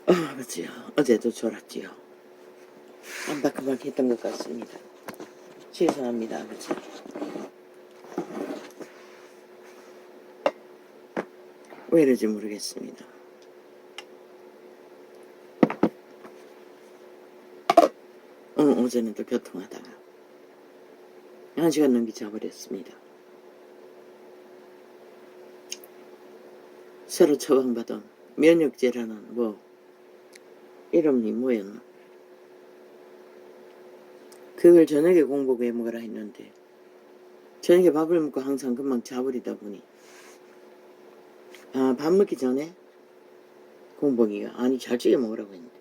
아버지요. 어제도 졸았지요. 깜박깜박했던 것 같습니다. 죄송합니다, 아버지. 왜 이러지 모르겠습니다. 오늘 오전에 또 교통하다가 1시간 넘게 자버렸습니다. 새로 처방받은 면역제라는 이름이 뭐였나? 그걸 저녁에 공복 해 먹으라 했는데 저녁에 밥을 먹고 항상 금방 자버리다 보니 밥 먹기 전에 공복이가 아니 잘찌게 먹으라고 했는데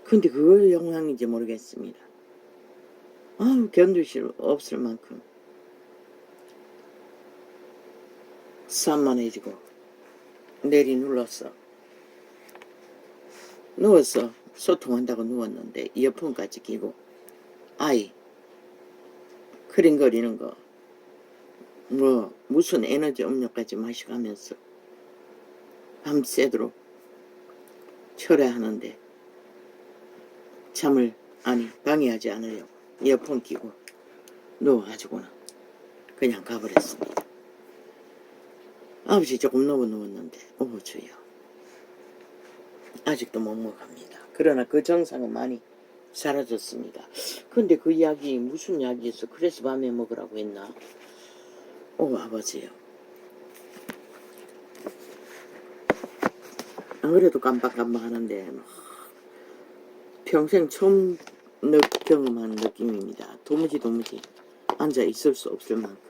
근데 그걸 영향인지 모르겠습니다. 견딜 수 없을 만큼 산만해지고 내리눌렀어. 누웠어. 소통한다고 누웠는데 이어폰까지 끼고 아이 크링거리는 거 무슨 에너지 음료까지 마시가면서 밤새도록 철회하는데 잠을 방해하지 않으려고 이어폰 끼고 누워가지고는 그냥 가버렸습니다. 아버지 조금 누웠는데 주여 아직도 먹먹합니다. 그러나 그 증상은 많이 사라졌습니다. 근데 그 약이 무슨 약이었어? 그래서 밤에 먹으라고 했나? 아버지요. 안 그래도 깜빡깜빡 하는데 평생 처음 경험한 느낌입니다. 도무지 앉아 있을 수 없을 만큼.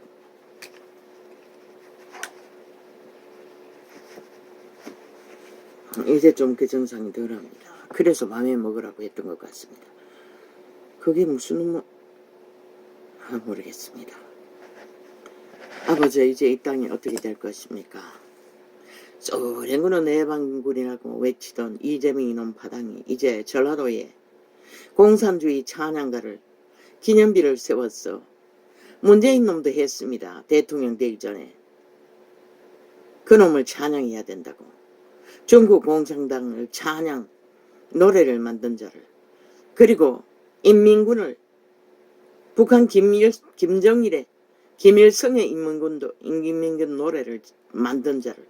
이제 좀 그 증상이 덜합니다. 그래서 밤에 먹으라고 했던 것 같습니다. 그게 무슨 모르겠습니다. 아버지 이제 이 땅이 어떻게 될 것입니까? 쏘랭구는 내방군이라고 외치던 이재명 이놈 파당이 이제 전라도에 공산주의 찬양가를 기념비를 세웠어. 문재인 놈도 했습니다. 대통령 되기 전에. 그놈을 찬양해야 된다고. 중국 공산당을 찬양 노래를 만든 자를 그리고 인민군을 북한 김정일의 김일성의 인민군 노래를 만든 자를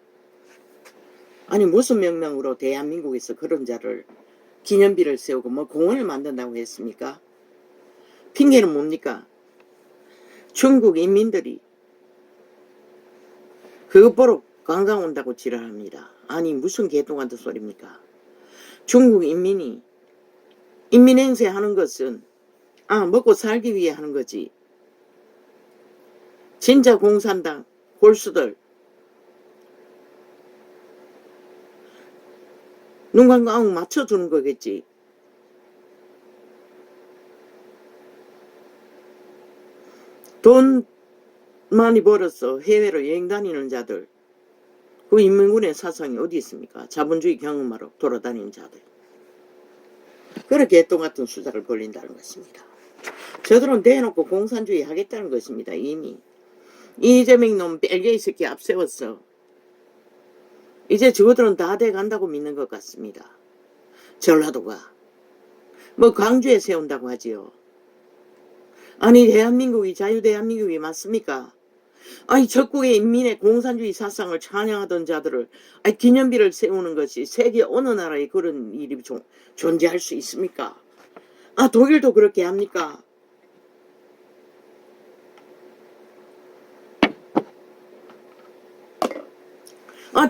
아니 무슨 명명으로 대한민국에서 그런 자를 기념비를 세우고 공원을 만든다고 했습니까? 핑계는 뭡니까? 중국 인민들이 그것 보러 관광 온다고 지랄합니다. 아니 무슨 개똥같은 소리입니까? 중국 인민이 인민행세 하는 것은 먹고 살기 위해 하는 거지. 진짜 공산당 골수들 눈과 앙 맞춰주는 거겠지. 돈 많이 벌어서 해외로 여행 다니는 자들 그 인민군의 사상이 어디 있습니까? 자본주의 경험하러 돌아다니는 자들. 그렇게 개똥같은 수작을 벌린다는 것입니다. 저들은 대놓고 공산주의 하겠다는 것입니다. 이미 이재명 놈 벨기에 새끼 앞세웠어. 이제 저들은 다 돼간다고 믿는 것 같습니다. 전라도가 광주에 세운다고 하지요. 아니 대한민국이 자유대한민국이 맞습니까? 아니 적국의 인민의 공산주의 사상을 찬양하던 자들을 기념비를 세우는 것이 세계 어느 나라에 그런 일이 존재할 수 있습니까? 독일도 그렇게 합니까?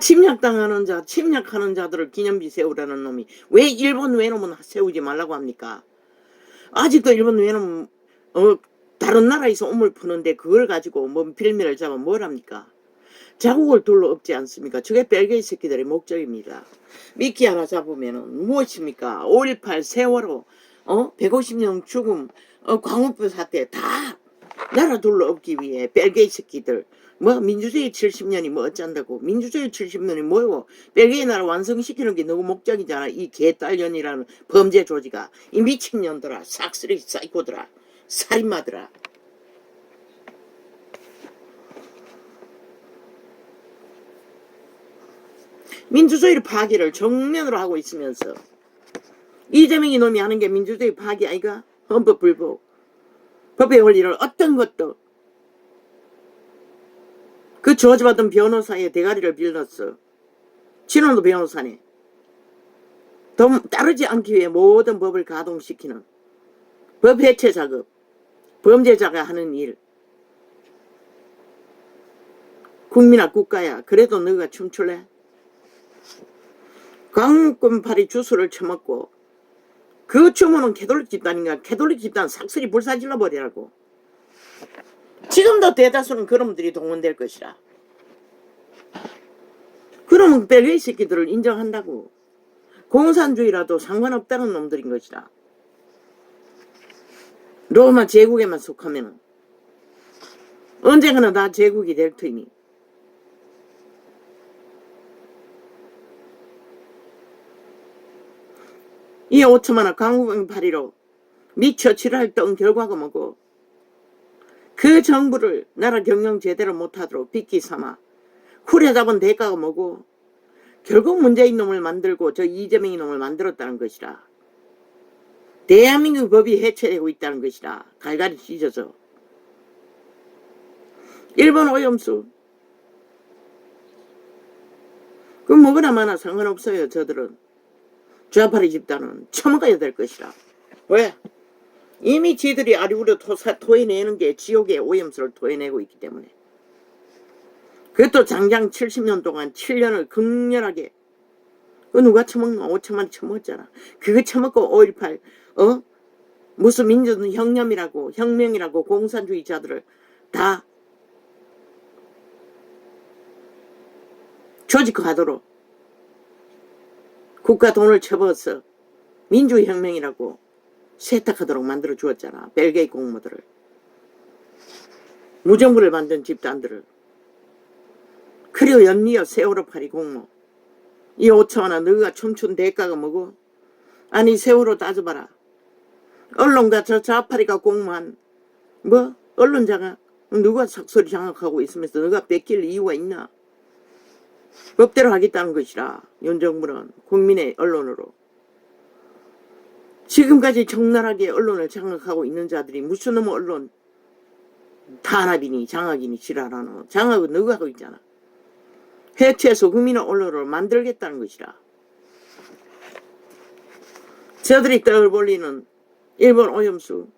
침략하는 자들을 기념비 세우라는 놈이 왜 일본 외놈은 세우지 말라고 합니까? 아직도 일본 외놈 다른 나라에서 우물 푸는데 그걸 가지고 빌미를 잡아 뭘 합니까? 자국을 둘러 엎지 않습니까? 저게 벨기에 새끼들의 목적입니다. 미끼 하나 잡으면 무엇입니까? 5.18 세월호 150년 죽음, 광우병 사태 다 나라 둘러엎기 위해 벨게이 새끼들 뭐 민주주의 70년이 뭐 어쩐다고. 민주주의 70년이 뭐요. 벨게이 나라 완성시키는 게 너무 목적이잖아. 이 개딸년이라는 범죄 조직아. 이 미친년들아. 싹쓸이 사이코들아. 살인마들아. 민주주의 파괴를 정면으로 하고 있으면서 이재명이 놈이 하는 게 민주주의 파괴 아이가? 헌법 불복. 법의 원리를 어떤 것도 그 저주받은 변호사의 대가리를 빌렸어. 진원도 변호사네. 따르지 않기 위해 모든 법을 가동시키는 법 해체 작업. 범죄자가 하는 일. 국민아 국가야. 그래도 너가 춤출래? 강권팔이 주스를 처먹고 그 춤은 캐톨릭 집단인가? 캐톨릭 집단 삭슬이 불사질러 버리라고. 지금도 대다수는 그놈들이 동원될 것이라. 그러면 벨게이 새끼들을 인정한다고. 공산주의라도 상관없다는 놈들인 것이라. 로마 제국에만 속하면은 언젠가는 다 제국이 될 터이니. 이 5천만원 강국병파리로 미쳐 지랄던 결과가 뭐고, 그 정부를 나라 경영 제대로 못하도록 빚기 삼아 후려잡은 대가가 뭐고, 결국 문재인 놈을 만들고 저 이재명이 놈을 만들었다는 것이라. 대한민국 법이 해체되고 있다는 것이라. 갈갈이 찢어져. 일본 오염수 그 뭐거나 마나 상관없어요. 저들은 좌파리 집단은 처먹어야 될 것이라. 왜? 이미 지들이 아리우려 토해내는 게 지옥의 오염수를 토해내고 있기 때문에. 그것도 장장 70년 동안 7년을 극렬하게. 그 누가 처먹노? 5천만 처먹었잖아. 그거 처먹고 5.18 무슨 민주혁명이라고 혁명이라고 공산주의자들을 다 조직화하도록 국가 돈을 쳐버서 민주혁명이라고 세탁하도록 만들어 주었잖아. 벨게이 공무들을. 무정부를 만든 집단들을. 그리고 연리어 세월호 파리 공무. 이 5천원아 너가 춤춘 대가가 뭐고? 아니 세월호 따져봐라. 언론과 저 좌파리가 공무한 뭐 언론자가 누가 삭소리 장악하고 있으면서 너가 뺏길 이유가 있나? 법대로 하겠다는 것이라. 윤 정부는 국민의 언론으로. 지금까지 적나라하게 언론을 장악하고 있는 자들이 무슨 놈의 언론 탄압이니 장악이니 지랄하노. 장악은 너가 하고 있잖아. 해체해서 국민의 언론을 만들겠다는 것이라. 저들이 떠올리는 일본 오염수.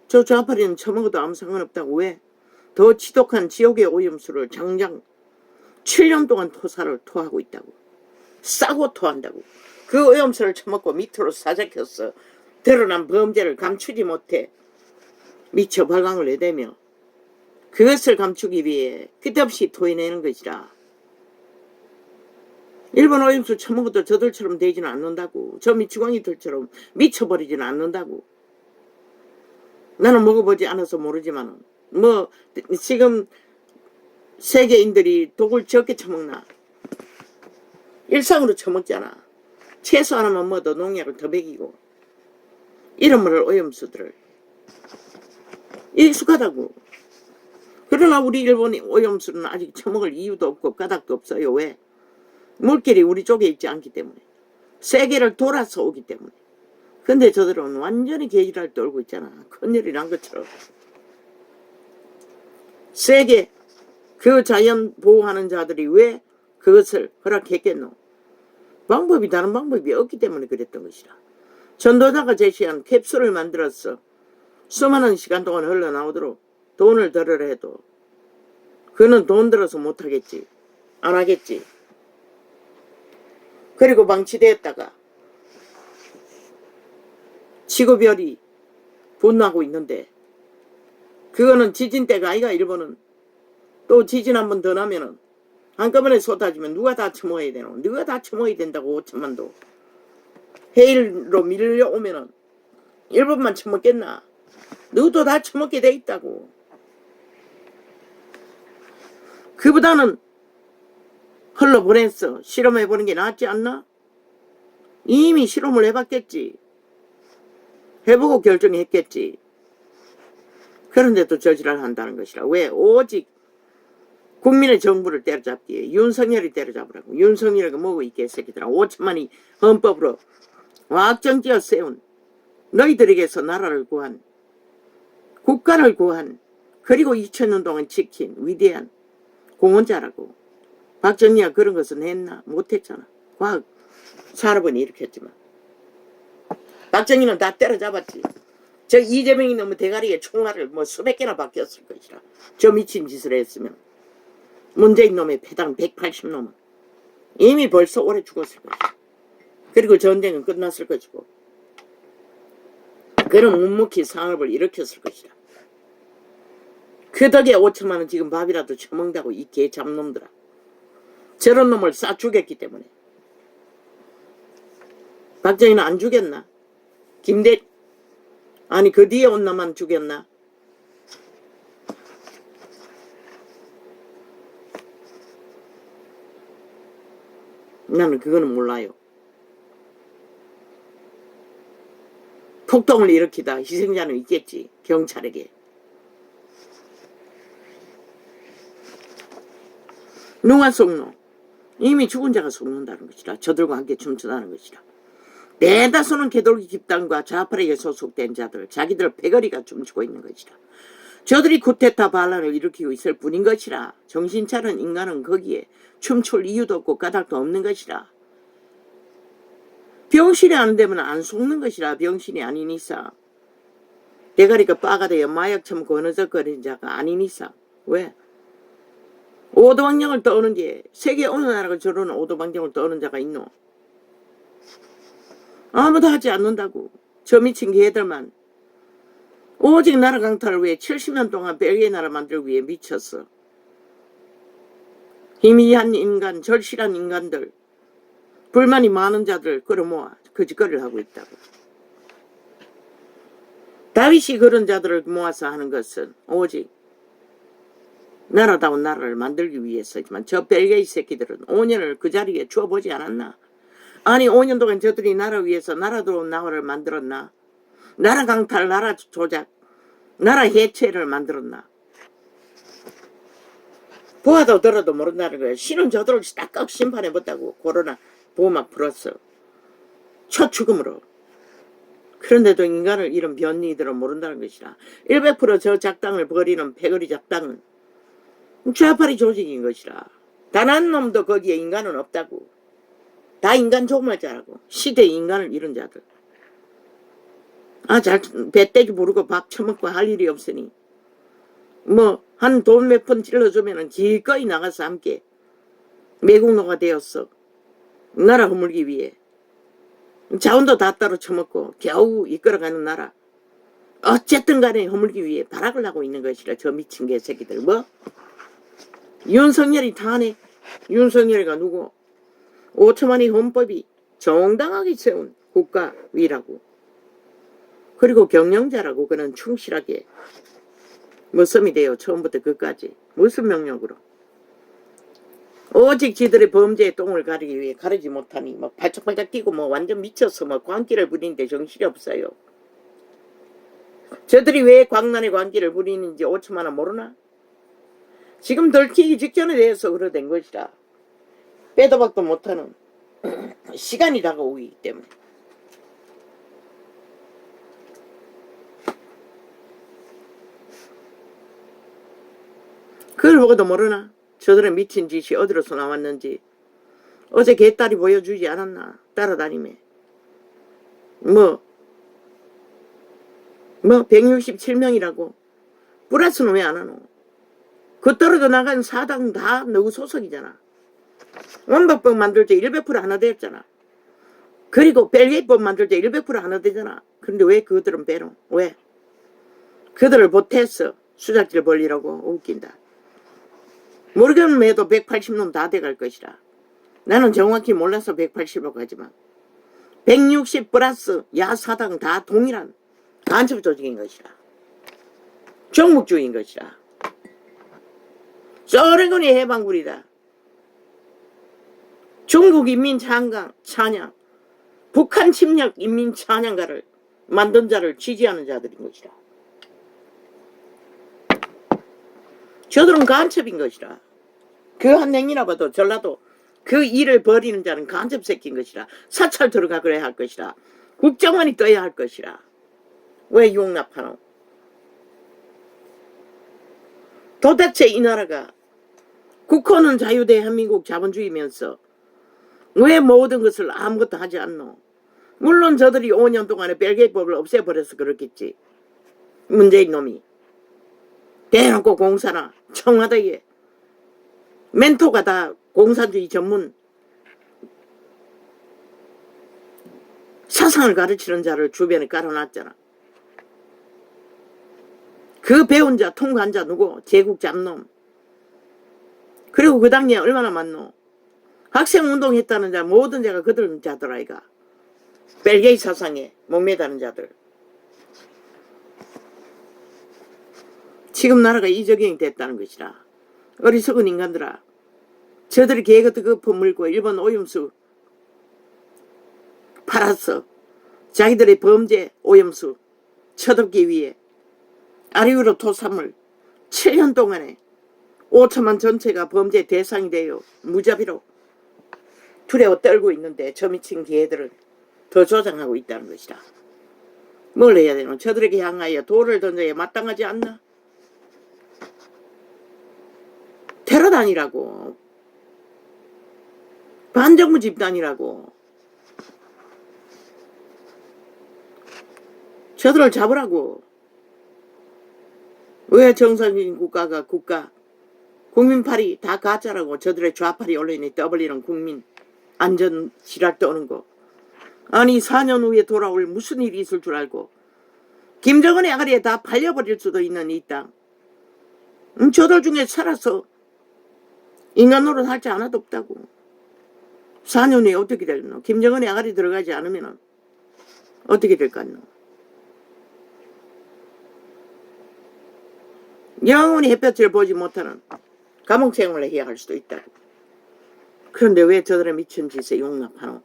저 좌파리는 처먹어도 아무 상관없다고. 왜? 더 지독한 지옥의 오염수를 장장 7년 동안 토하고 있다고. 싸고 토한다고. 그 오염수를 처먹고 밑으로 사작혔어. 드러난 범죄를 감추지 못해 미쳐 발광을 내대며 그것을 감추기 위해 끝없이 토해내는 것이라. 일본 오염수 처먹어도 저들처럼 되지는 않는다고. 저 미치광이들처럼 미쳐버리지는 않는다고. 나는 먹어보지 않아서 모르지만 뭐 지금 세계인들이 독을 적게 처먹나? 일상으로 처먹잖아. 채소 하나만 먹어도 농약을 더 먹이고 이름을 오염수들을 익숙하다고. 그러나 우리 일본 오염수는 아직 처먹을 이유도 없고 까닭도 없어요. 왜? 물길이 우리 쪽에 있지 않기 때문에. 세계를 돌아서 오기 때문에. 근데 저들은 완전히 개지랄 떨고 있잖아. 큰일이 난 것처럼. 세계 그 자연 보호하는 자들이 왜 그것을 허락했겠노? 방법이 다른 방법이 없기 때문에 그랬던 것이라. 전도자가 제시한 캡슐을 만들었어. 수많은 시간 동안 흘러나오도록 돈을 들으라 해도 그는 돈 들어서 못하겠지. 안 하겠지. 그리고 방치되었다가 지구별이 분노하고 있는데 그거는 지진 때가 아이가. 일본은 또 지진 한 번 더 나면은 한꺼번에 쏟아지면 누가 다 처먹어야 되노? 누가 다 처먹어야 된다고. 5천만도 해일로 밀려오면은 일본만 처먹겠나? 너도 다 처먹게 돼 있다고. 그보다는 흘러보냈어. 실험해보는 게 낫지 않나? 이미 실험을 해봤겠지. 해보고 결정했겠지. 그런데도 저지랄 한다는 것이라. 왜? 오직 국민의 정부를 때려잡기에 윤석열이 때려잡으라고. 윤석열이가 뭐고 이 개새끼들아. 5천만이 헌법으로 확정지어 세운 너희들에게서 나라를 구한, 국가를 구한, 그리고 2000년 동안 지킨 위대한 공헌자라고. 박정희가 그런 것은 했나? 못했잖아. 과학 산업은 이렇게 했지만. 박정희는 다 때려잡았지. 저 이재명이 너무 대가리에 총알을 뭐 수백 개나 박혔을 것이라. 저 미친 짓을 했으면. 문재인 놈의 패당 180놈은 이미 벌써 오래 죽었을 것이다. 그리고 전쟁은 끝났을 것이고. 그런 묵묵히 산업을 일으켰을 것이다. 그 덕에 5천만 원 지금 밥이라도 처먹는다고 이 개 잡놈들아. 저런 놈을 싸 죽였기 때문에. 박정희는 안 죽였나? 아니 그 뒤에 온 놈만 죽였나? 나는 그거는 몰라요. 폭동을 일으키다 희생자는 있겠지. 경찰에게. 누가 속노? 이미 죽은 자가 속는다는 것이라. 저들과 함께 춤추다는 것이라. 대다수는 개돌기 집단과 좌파에게 소속된 자들, 자기들 패거리가 춤추고 있는 것이라. 저들이 쿠데타 반란을 일으키고 있을 뿐인 것이라. 정신 차린 인간은 거기에 춤출 이유도 없고 까닭도 없는 것이라. 병신이 안 되면 안 속는 것이라. 병신이 아닌 이상. 대가리가 빠가 되어 마약 처먹고 어느적거리는 자가 아닌 이상. 왜? 오도방정을 떠오는 게 세계 어느 나라가 저런 오도방정을 떠오는 자가 있노? 아무도 하지 않는다고. 저 미친 개들만. 오직 나라 강탈을 위해 70년 동안 벨기에 나라 만들기 위해 미쳤어. 희미한 인간, 절실한 인간들, 불만이 많은 자들 끌어모아 거짓거리를 하고 있다고. 다윗이 그런 자들을 모아서 하는 것은 오직 나라다운 나라를 만들기 위해서지만 저 벨기에 새끼들은 5년을 그 자리에 주어보지 않았나? 아니 5년 동안 저들이 나라 위해서 나라다운 나라를 만들었나? 나라 강탈, 나라 조작, 나라 해체를 만들었나? 보아도 들어도 모른다는 거야. 신은 저들을 딱딱 심판해봤다고. 코로나 보호막 풀었어. 첫 죽음으로. 그런데도 인간을 이런 변이들은 모른다는 것이라. 100%저 작당을 버리는 패거리 작당은 좌파리 조직인 것이라. 단 한 놈도 거기에 인간은 없다고. 다 인간 조금할 줄 알고. 시대의 인간을 잃은 자들. 배떼기 부르고 밥 처먹고 할 일이 없으니 뭐 한 돈 몇 푼 찔러주면은 기꺼이 나가서 함께 매국노가 되었어. 나라 허물기 위해. 자원도 다 따로 처먹고 겨우 이끌어가는 나라. 어쨌든 간에 허물기 위해 발악을 하고 있는 것이라. 저 미친 개새끼들. 뭐? 윤석열이 타네. 윤석열이가 누구? 5천만의 헌법이 정당하게 세운 국가 위라고. 그리고 경영자라고. 그는 충실하게 무섬이 돼요. 처음부터 끝까지. 무슨 명령으로. 오직 지들의 범죄의 똥을 가리기 위해 가리지 못하니 막 발짝발짝 뛰고 뭐 완전 미쳤어. 뭐 광기를 부리는데 정신이 없어요. 저들이 왜 광란의 광기를 부리는지 5천만 원 모르나? 지금 들키기 직전에 대해서 그러된 것이라. 빼도 박도 못하는 시간이 다가오기 때문에. 그걸 보고도 모르나? 저들의 미친 짓이 어디로서 나왔는지. 어제 개딸이 보여주지 않았나? 따라다니며. 167명이라고. 플러스는 왜 안 하노? 그 떨어져 나간 사당 다 너구 소속이잖아. 원박법 만들 때 100% 하나 되었잖아. 그리고 벨기에법 만들 때 100% 하나 되잖아. 그런데 왜 그들은 빼노? 왜? 그들을 보태서 수작질 벌리라고. 웃긴다. 모르겠으면 해도 180놈 다 돼갈 것이라. 나는 정확히 몰라서 180으로 가지만 160 플러스 야사당 다 동일한 간첩 조직인 것이라. 종북주의인 것이라. 소련군이 해방군이다. 중국 인민 찬양, 북한 침략 인민 찬양가를 만든 자를 지지하는 자들인 것이라. 저들은 간첩인 것이라. 그 한 행위나 봐도 전라도 그 일을 벌이는 자는 간첩 새끼인 것이라. 사찰 들어가 그래야 할 것이라. 국정원이 떠야 할 것이라. 왜 용납하노? 도대체 이 나라가 국호는 자유대한민국 자본주의면서 왜 모든 것을 아무것도 하지 않노? 물론 저들이 5년 동안에 벨기에법을 없애버려서 그렇겠지. 문재인 놈이. 대놓고 공사나 청와대에 멘토가 다 공산주의 전문 사상을 가르치는 자를 주변에 깔아놨잖아. 그 배운 자, 통과한 자 누구? 제국 잡놈. 그리고 그 당시에 얼마나 많노? 학생운동했다는 자 모든 자가 그들 자들 아이가. 벨기에 사상에 목매다는 자들. 지금 나라가 이적용이 됐다는 것이라. 어리석은 인간들아. 저들이 개거트 거품 물고 일본 오염수 팔았어. 자기들의 범죄 오염수 쳐덮기 위해 아리우로 토사물 7년 동안에 5천만 전체가 범죄 대상이 되어 무자비로 두려워 떨고 있는데 저 미친 개들은 더 조장하고 있다는 것이다. 뭘 해야 되노? 저들에게 향하여 돌을 던져야 마땅하지 않나? 테러단이라고. 반정부 집단이라고. 저들을 잡으라고. 왜 정상적인 국가가 국민팔이 다 가짜라고. 저들의 좌팔이 언론에 떠벌리는 국민 안전 지랄 떠는 거. 아니 4년 후에 돌아올 무슨 일이 있을 줄 알고 김정은의 아가리에 다 팔려버릴 수도 있는 이 땅. 저들 중에 살아서 인간 노릇 할 자 하나도 없다고. 4년 후에 어떻게 될노? 김정은의 아가리 들어가지 않으면 어떻게 될까노? 영원히 햇볕을 보지 못하는 감옥 생활을 해야 할 수도 있다고. 그런데 왜 저들의 미친 짓에 용납하노?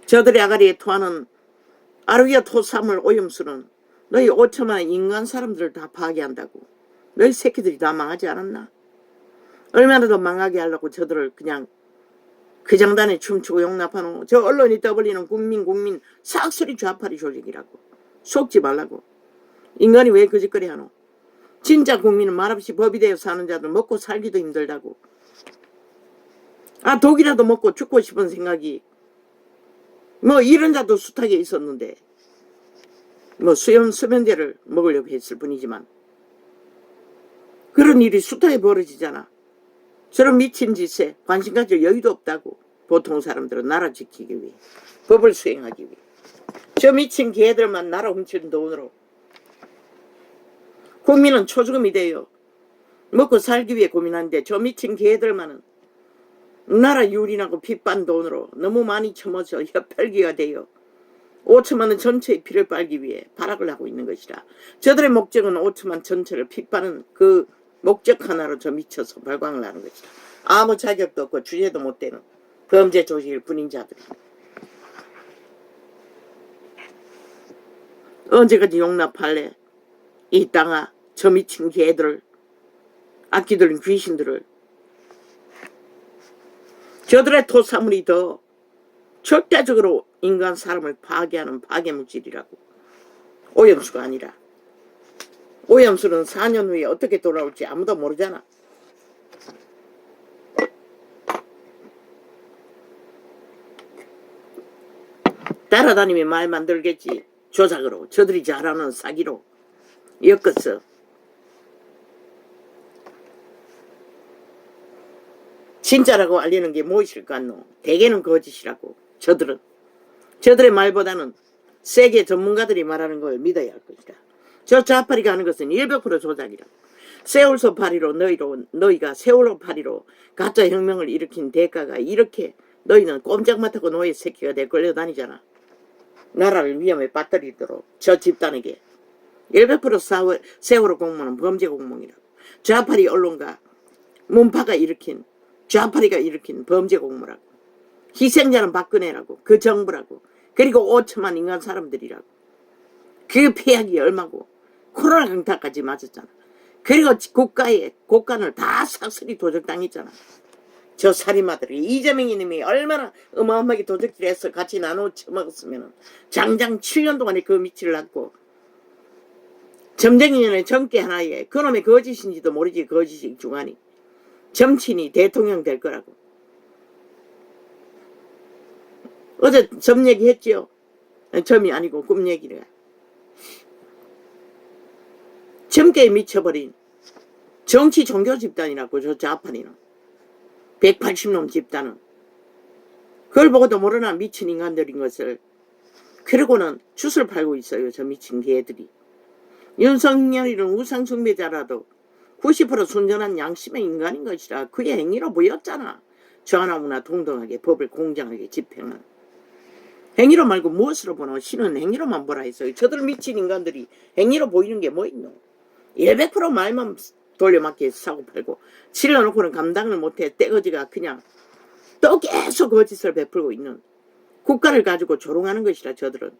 저들의 아가리에 토하는 아르기아 토사물 오염수는 너희 5천만의 인간 사람들을 다 파괴한다고. 너희 새끼들이 다 망하지 않았나? 얼마나 더 망하게 하려고 저들을 그냥 그 장단에 춤추고 용납하노? 저 언론이 떠벌리는 국민 싹쓸이 좌파리 조직이라고. 속지 말라고. 인간이 왜 그 짓거리 하노? 진짜 국민은 말없이 법이 되어 사는 자들 먹고 살기도 힘들다고. 아 독이라도 먹고 죽고 싶은 생각이 뭐 이런 자도 숱하게 있었는데 뭐 수면제를 먹으려고 했을 뿐이지만 그런 일이 숱하게 벌어지잖아. 저런 미친 짓에 관심 가질 여유도 없다고. 보통 사람들은 나라 지키기 위해 법을 수행하기 위해 저 미친 개들만 나라 훔치는 돈으로 국민은 초주금이 돼요. 먹고 살기 위해 고민하는데 저 미친 개들만은 나라 유린하고 빚반 돈으로 너무 많이 처먹어서 혈혈기가 되어 5천만 원 전체의 피를 빨기 위해 발악을 하고 있는 것이라. 저들의 목적은 5천만 전체를 빚바는 그 목적 하나로 저 미쳐서 발광을 하는 것이다. 아무 자격도 없고 주제도 못 되는 범죄 조직일 뿐인 자들이. 언제까지 용납할래? 이 땅아 저 미친 개들을 악기들은 귀신들을. 저들의 토사물이 더 절대적으로 인간 사람을 파괴하는 파괴물질이라고. 오염수가 아니라. 오염수는 4년 후에 어떻게 돌아올지 아무도 모르잖아. 따라다니면 말 만들겠지. 조작으로. 저들이 잘하는 사기로 엮었어. 진짜라고 알리는 게 무엇일 것 같노? 대개는 거짓이라고. 저들의 말보다는 세계 전문가들이 말하는 걸 믿어야 할 것이다. 저 좌파리가 하는 것은 100% 조작이라고. 세월호 파리로 너희가 세월호 파리로 가짜 혁명을 일으킨 대가가 이렇게 너희는 꼼짝 못하고 노예 새끼가 돼 끌려다니잖아. 나라를 위험에 빠뜨리도록 저 집단에게 100% 세월호 공무원은 범죄 공무원이라고. 좌파리 언론가 문파가 일으킨 좌파리가 일으킨 범죄 공무라고. 희생자는 박근혜라고. 그 정부라고. 그리고 5천만 인간 사람들이라고. 그 폐악이 얼마고. 코로나 강타까지 맞았잖아. 그리고 국가의 국간을 다 싹쓸이 도적당했잖아. 저 살인마들이. 이재명이 님이 얼마나 어마어마하게 도적질해서 같이 나눠 처먹었으면 장장 7년 동안에 그 밑을 놨고 점쟁이년의 점괘 하나에 그놈의 거짓인지도 모르지. 거짓이 중하니 정치인이 대통령 될 거라고. 어제 점 얘기했지요. 점이 아니고 꿈 얘기를. 점괘에 미쳐버린 정치 종교 집단이라고. 저 좌판이는 180놈 집단은. 그걸 보고도 모르나 미친 인간들인 것을. 그러고는 슛을 팔고 있어요. 저 미친 개들이. 윤석열이는 우상숭배자라도 90% 순전한 양심의 인간인 것이라 그의 행위로 보였잖아. 저 하나무나 동등하게 법을 공정하게 집행한. 행위로 말고 무엇으로 보노? 신은 행위로만 보라 했어요. 저들 미친 인간들이 행위로 보이는 게 뭐 있노? 100% 말만 돌려막기 사고팔고 질러놓고는 감당을 못해 떼거지가 그냥 또 계속 거짓을 베풀고 있는 국가를 가지고 조롱하는 것이라. 저들은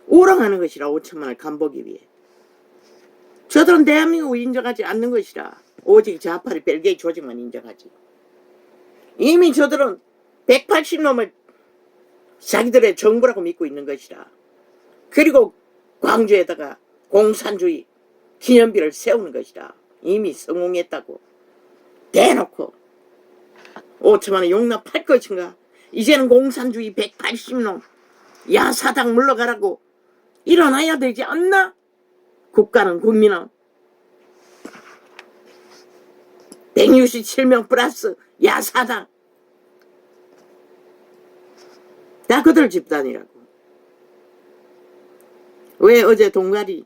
우롱하는 것이라. 5천만을 간보기 위해. 저들은 대한민국을 인정하지 않는 것이라. 오직 좌파리 벨기에 조직만 인정하지. 이미 저들은 180놈을 자기들의 정부라고 믿고 있는 것이라. 그리고 광주에다가 공산주의 기념비를 세우는 것이라. 이미 성공했다고. 대놓고 5천만원 용납할 것인가. 이제는 공산주의 180놈 야사당 물러가라고 일어나야 되지 않나? 국가는 국민은 167명 플러스 야사당 다 그들 집단이라고. 왜 어제 동가리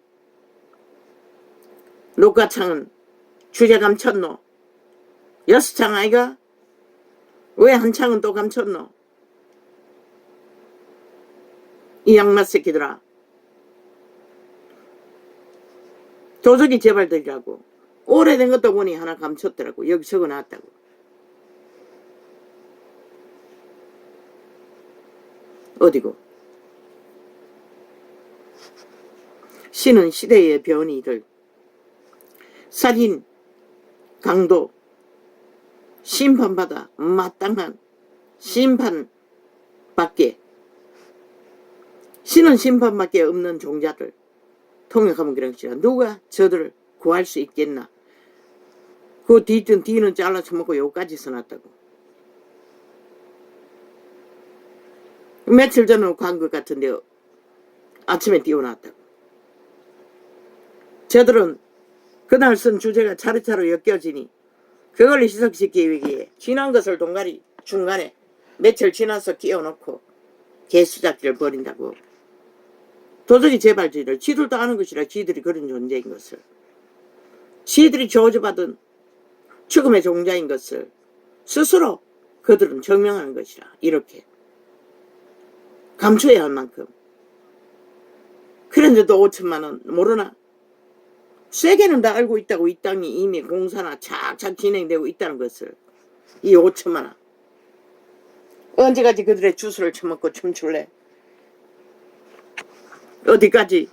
녹화창은 주제 감췄노? 6창 아이가? 왜 한 창은 또 감췄노? 이 양마 새끼들아. 도적이 제발들이라고. 오래된 것도 보니 하나 감췄더라고. 여기 적어놨다고. 어디고? 신은 시대의 변이들. 살인, 강도, 심판받아 마땅한 심판밖에. 신은 심판밖에 없는 종자들. 통역하면 그런지라. 누가 저들을 구할 수 있겠나. 그 뒤는 잘라 쳐먹고 여기까지 써놨다고. 며칠 전에 간 것 같은데 아침에 띄워놨다고. 저들은 그날 쓴 주제가 차례차례 엮여지니 그걸 희석시키기 위해 지난 것을 동가리 중간에 며칠 지나서 끼워놓고 개수작기를 벌인다고. 도적이 재발지를 지들도 아는 것이라. 지들이 그런 존재인 것을. 지들이 저주받은 죽음의 종자인 것을 스스로 그들은 증명하는 것이라. 이렇게 감춰야 할 만큼. 그런데도 5천만원 모르나? 세계는 다 알고 있다고. 이 땅이 이미 공사나 착착 진행되고 있다는 것을. 이 5천만원 언제까지 그들의 주술을 처먹고 춤출래? 어디까지?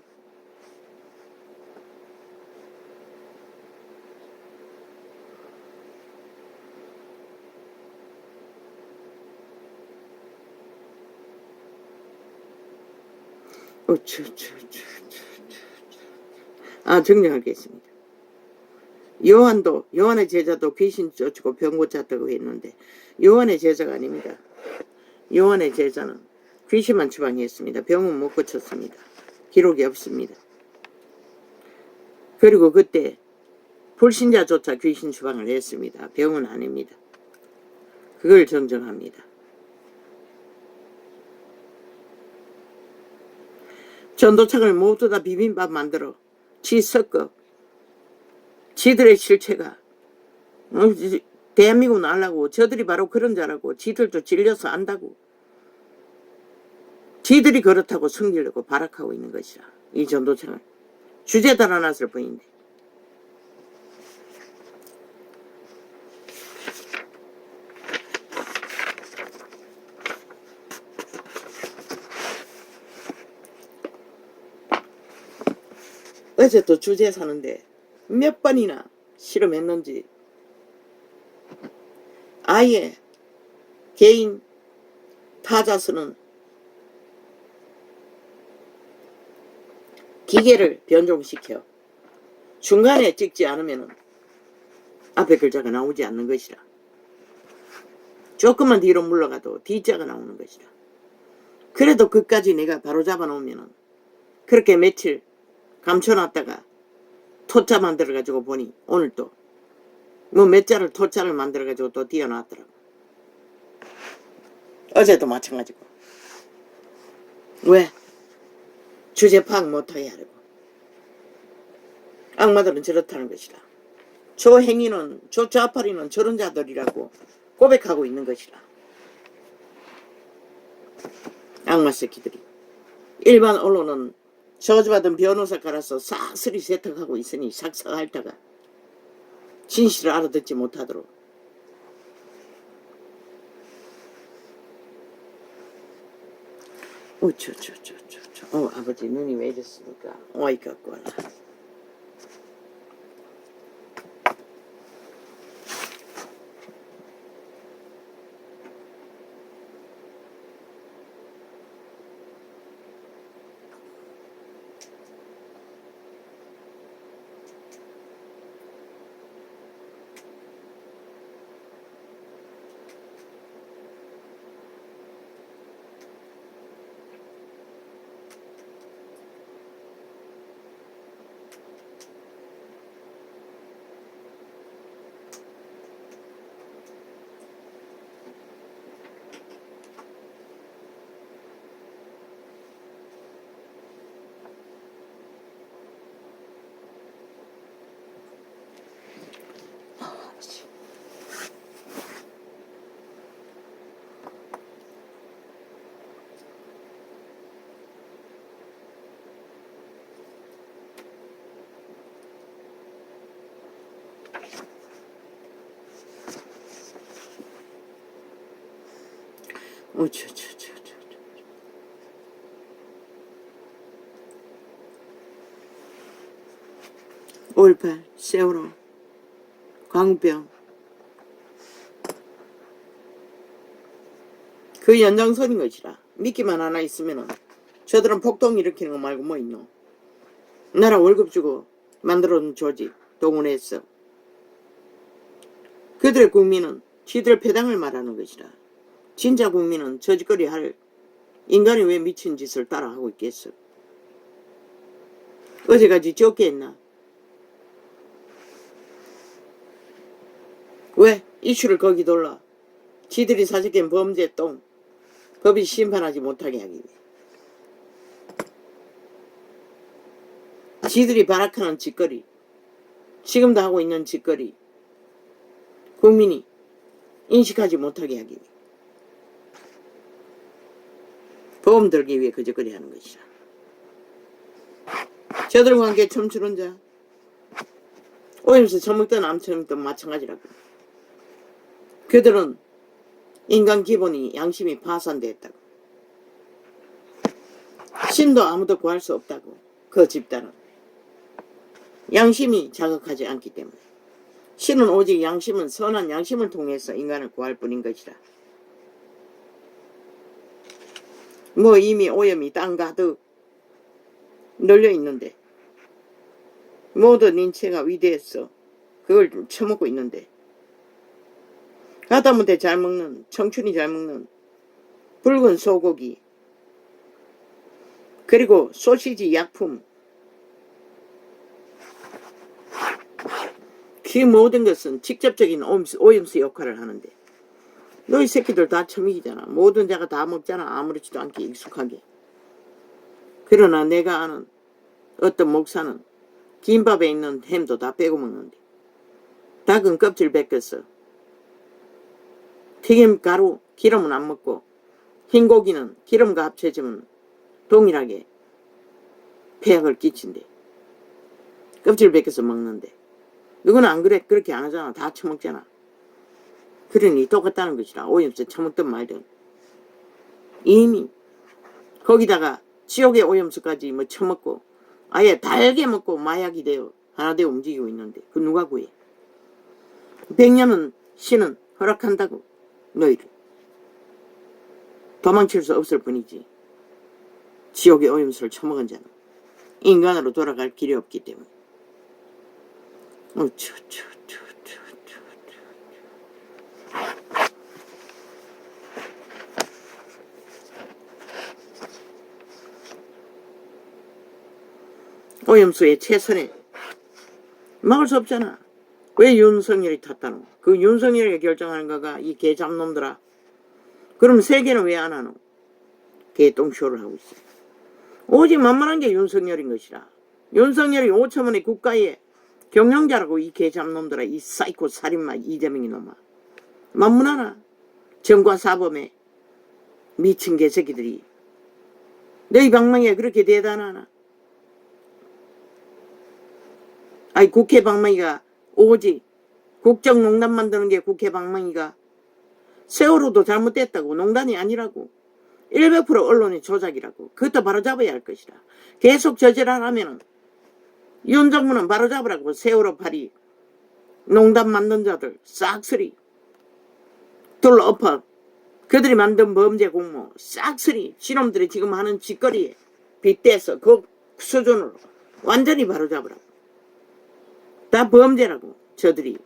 정리하겠습니다. 요한의 제자도 귀신 쫓고 병 고쳤다고 했는데 요한의 제자가 아닙니다. 요한의 제자는 귀신만 처방했습니다. 병은 못 고쳤습니다. 기록이 없습니다. 그리고 그때 불신자조차 귀신 처방을 했습니다. 병은 아닙니다. 그걸 정정합니다. 전도창을 모두 다 비빔밥 만들어 지 섞어 지들의 실체가 대한민국은 알라고. 저들이 바로 그런 자라고. 지들도 질려서 안다고. 지들이 그렇다고 승리려고 발악하고 있는 것이라. 이 전도체는 주제 달아났을 뿐인데. 어제 또 주제 사는데 몇 번이나 실험했는지 아예 개인 타자수는 기계를 변종시켜 중간에 찍지 않으면 앞에 글자가 나오지 않는 것이라. 조금만 뒤로 물러가도 D자가 나오는 것이라. 그래도 그까지 내가 바로 잡아놓으면 그렇게 며칠 감춰놨다가 토자 만들어가지고 보니 오늘 또 뭐 몇 자를 토자를 만들어가지고 또 띄워놨더라고. 어제도 마찬가지고. 왜? 주제 파악 못하게 하려고. 악마들은 저렇다는 것이다. 저 행위는, 저 좌파리는 저런 자들이라고 고백하고 있는 것이라. 악마 새끼들이. 일반 언론은 저주받은 변호사 깔아서 싹쓸이 세탁하고 있으니 삭삭 핥다가 진실을 알아듣지 못하도록. 아버지 눈이 왜 이랬습니까? 어이 갖고 와라. 어쩌. 5.18 세월호 광우병 그 연장선인 것이라. 미끼만 하나 있으면은 저들은 폭동 일으키는 거 말고 뭐 있노. 나라 월급 주고 만들어놓은 조직 동원했어. 그들의 국민은 지들 패당을 말하는 것이라. 진짜 국민은 저짓거리 할 인간이 왜 미친 짓을 따라하고 있겠어. 어제까지 좋게 했나. 왜 이슈를 거기 돌라. 지들이 사직한 범죄 똥 법이 심판하지 못하게 하기 위해. 지들이 발악하는 짓거리, 지금도 하고 있는 짓거리 국민이 인식하지 못하게 하기 위해. 보험 들기 위해 그 짓거리 하는 것이라. 저들과 함께 춤추는 자 오염수 처먹던 암처먹던 마찬가지라고. 그들은 인간 기본이 양심이 파산되었다고. 신도 아무도 구할 수 없다고. 그 집단은 양심이 자극하지 않기 때문에. 신은 오직 양심은 선한 양심을 통해서 인간을 구할 뿐인 것이라. 뭐 이미 오염이 땅 가득 널려 있는데 모든 인체가 위대했어. 그걸 처먹고 있는데 하다못해 잘 먹는 청춘이 잘 먹는 붉은 소고기 그리고 소시지 약품 그 모든 것은 직접적인 오염수 역할을 하는데 너희 새끼들 다 처먹이잖아. 모든 자가 다 먹잖아. 아무렇지도 않게 익숙하게. 그러나 내가 아는 어떤 목사는 김밥에 있는 햄도 다 빼고 먹는데 닭은 껍질 벗겼어. 튀김가루 기름은 안 먹고 흰 고기는 기름과 합쳐지면 동일하게 폐약을 끼친대. 껍질 벗겨서 먹는데. 이거는 안 그래. 그렇게 안 하잖아. 다 처먹잖아. 그러니 똑같다는 것이라. 오염수 처먹든 말든. 이미 거기다가 지옥의 오염수까지 뭐 처먹고 아예 달게 먹고 마약이 되어 하나 되어 움직이고 있는데 그 누가 구해? 100년은 신은 허락한다고 너희를. 도망칠 수 없을 뿐이지. 지옥의 오염수를 처먹은 자는 인간으로 돌아갈 길이 없기 때문에. 오염수의 최선에 막을 수 없잖아. 왜 윤석열이 탔다노? 그 윤석열이 결정하는 거가 이 개잡놈들아. 그럼 세계는 왜 안 하노? 개똥쇼를 하고 있어. 오직 만만한 게 윤석열인 것이라. 윤석열이 5천원의 국가의 경영자라고 이 개잡놈들아. 이 사이코 살인마 이재명이 놈아. 만문하나? 정과 사범에 미친 개새끼들이. 너희 방망이가 그렇게 대단하나? 아니 국회 방망이가 오직 국정농단 만드는 게 국회 방망이가. 세월호도 잘못됐다고. 농단이 아니라고. 100% 언론의 조작이라고. 그것도 바로잡아야 할 것이다. 계속 저질하라면은 윤정부는 바로잡으라고. 세월호 파리 농단 만든 자들 싹쓸이 둘러엎어. 그들이 만든 범죄 공모 싹쓸이 지놈들이 지금 하는 짓거리에 빗대서 그 수준으로 완전히 바로잡으라고. 다 범죄라고. 저들이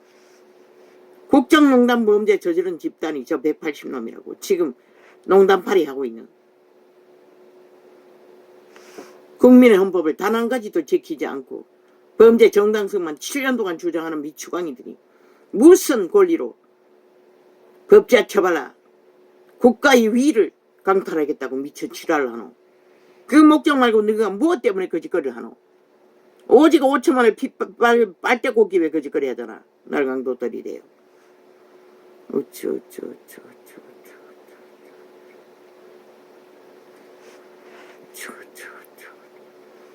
국정농단 범죄 저지른 집단이 저 180놈이라고. 지금 농단팔이 하고 있는. 국민의 헌법을 단 한 가지도 지키지 않고 범죄 정당성만 7년 동안 주장하는 미추광이들이 무슨 권리로 법자 처벌라 국가의 위를 강탈하겠다고 미쳐 지랄을 하노. 그 목적 말고 너가 무엇 때문에 거짓거리를 하노. 오직 5천만을 빨대고기 왜 거짓거리 하잖아. 날강도들이 돼요.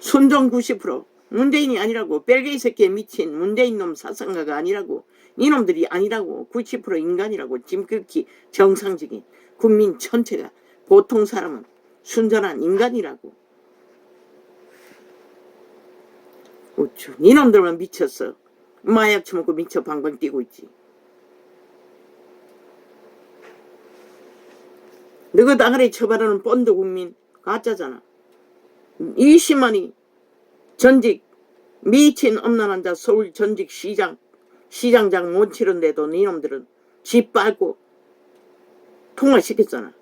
순정 90%. 문재인이 아니라고. 벨게이 새끼에 미친 문재인 놈 사상가가 아니라고. 이놈들이 아니라고. 90% 인간이라고. 찜긋기 정상적인 국민 전체가 보통 사람은 순전한 인간이라고. 이놈들만 미쳤어. 마약 처먹고 미쳐 방방 뛰고 있지. 너가 나가리 처벌하는 본드 국민 가짜잖아. 20만이 전직 미친 엄난한 자 서울 전직 시장장 못 치른데도 이놈들은 집 빨고 통화시켰잖아.